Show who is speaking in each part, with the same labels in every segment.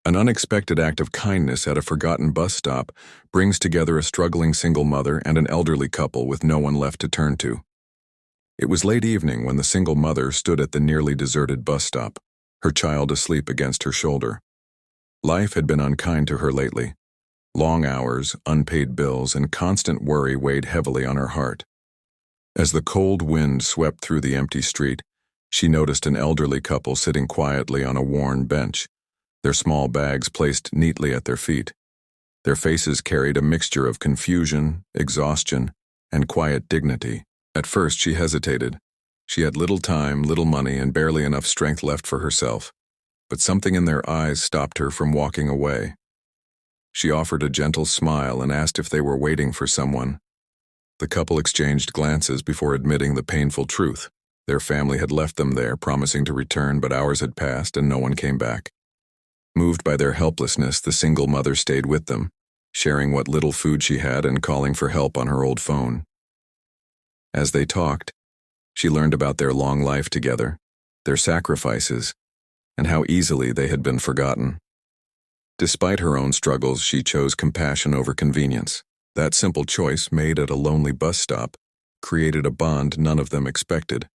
Speaker 1: An unexpected act of kindness at a forgotten bus stop brings together a struggling single mother and an elderly couple with no one left to turn to. It was late evening when the single mother stood at the nearly deserted bus stop, her child asleep against her shoulder. Life had been unkind to her lately. Long hours, unpaid bills, and constant worry weighed heavily on her heart. As the cold wind swept through the empty street, she noticed an elderly couple sitting quietly on a worn bench, their small bags placed neatly at their feet. Their faces carried a mixture of confusion, exhaustion, and quiet dignity. At first she hesitated. She had little time, little money, and barely enough strength left for herself. But something in their eyes stopped her from walking away. She offered a gentle smile and asked if they were waiting for someone. The couple exchanged glances before admitting the painful truth. Their family had left them there, promising to return, but hours had passed and no one came back. Moved by their helplessness, the single mother stayed with them, sharing what little food she had and calling for help on her old phone. As they talked, she learned about their long life together, their sacrifices, and how easily they had been forgotten. Despite her own struggles, she chose compassion over convenience. That simple choice, made at a lonely bus stop, created a bond none of them expected.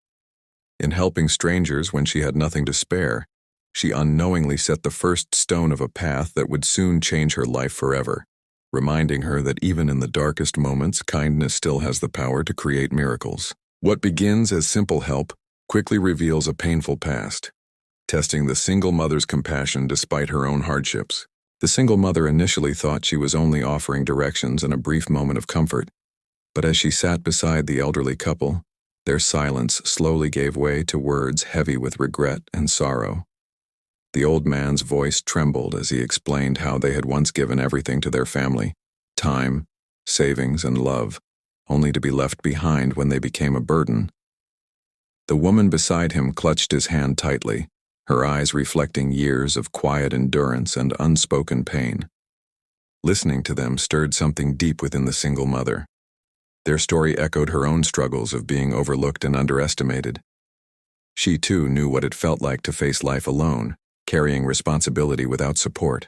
Speaker 1: In helping strangers when she had nothing to spare, she unknowingly set the first stone of a path that would soon change her life forever, reminding her that even in the darkest moments, kindness still has the power to create miracles. What begins as simple help quickly reveals a painful past, testing the single mother's compassion despite her own hardships. The single mother initially thought she was only offering directions and a brief moment of comfort, but as she sat beside the elderly couple, their silence slowly gave way to words heavy with regret and sorrow. The old man's voice trembled as he explained how they had once given everything to their family, time, savings, and love, only to be left behind when they became a burden. The woman beside him clutched his hand tightly, her eyes reflecting years of quiet endurance and unspoken pain. Listening to them stirred something deep within the single mother. Their story echoed her own struggles of being overlooked and underestimated. She too knew what it felt like to face life alone, carrying responsibility without support.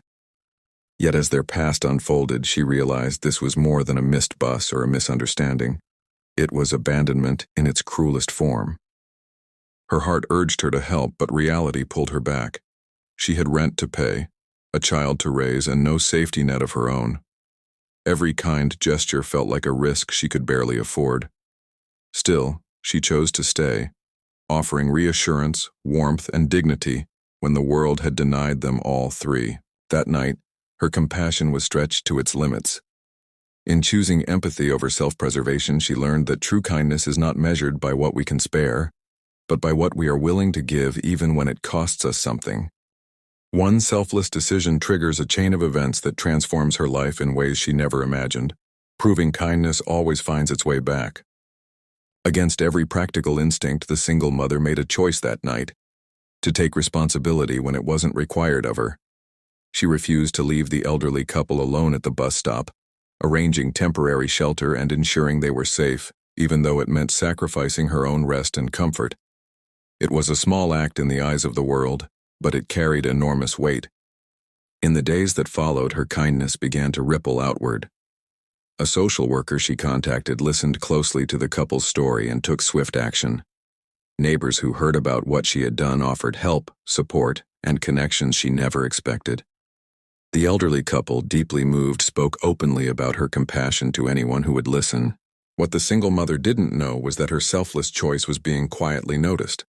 Speaker 1: Yet as their past unfolded, she realized this was more than a missed bus or a misunderstanding. It was abandonment in its cruelest form. Her heart urged her to help, but reality pulled her back. She had rent to pay, a child to raise, and no safety net of her own. Every kind gesture felt like a risk she could barely afford. Still, she chose to stay, offering reassurance, warmth, and dignity when the world had denied them all three. That night, her compassion was stretched to its limits. In choosing empathy over self-preservation, she learned that true kindness is not measured by what we can spare, but by what we are willing to give even when it costs us something. One selfless decision triggers a chain of events that transforms her life in ways she never imagined, proving kindness always finds its way back. Against every practical instinct, the single mother made a choice that night, to take responsibility when it wasn't required of her. She refused to leave the elderly couple alone at the bus stop, arranging temporary shelter and ensuring they were safe, even though it meant sacrificing her own rest and comfort. It was a small act in the eyes of the world, but it carried enormous weight. In the days that followed, her kindness began to ripple outward. A social worker she contacted listened closely to the couple's story and took swift action. Neighbors who heard about what she had done offered help, support, and connections she never expected. The elderly couple, deeply moved, spoke openly about her compassion to anyone who would listen. What the single mother didn't know was that her selfless choice was being quietly noticed.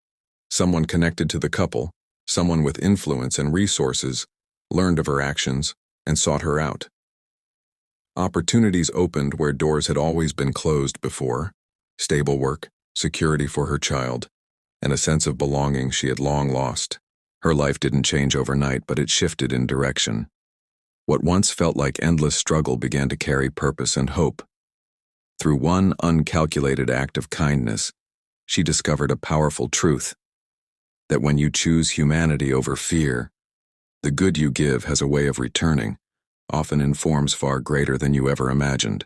Speaker 1: Someone connected to the couple, someone with influence and resources, learned of her actions and sought her out. Opportunities opened where doors had always been closed before: stable work, security for her child, and a sense of belonging she had long lost. Her life didn't change overnight, but it shifted in direction. What once felt like endless struggle began to carry purpose and hope. Through one uncalculated act of kindness, she discovered a powerful truth: that when you choose humanity over fear, the good you give has a way of returning, often in forms far greater than you ever imagined.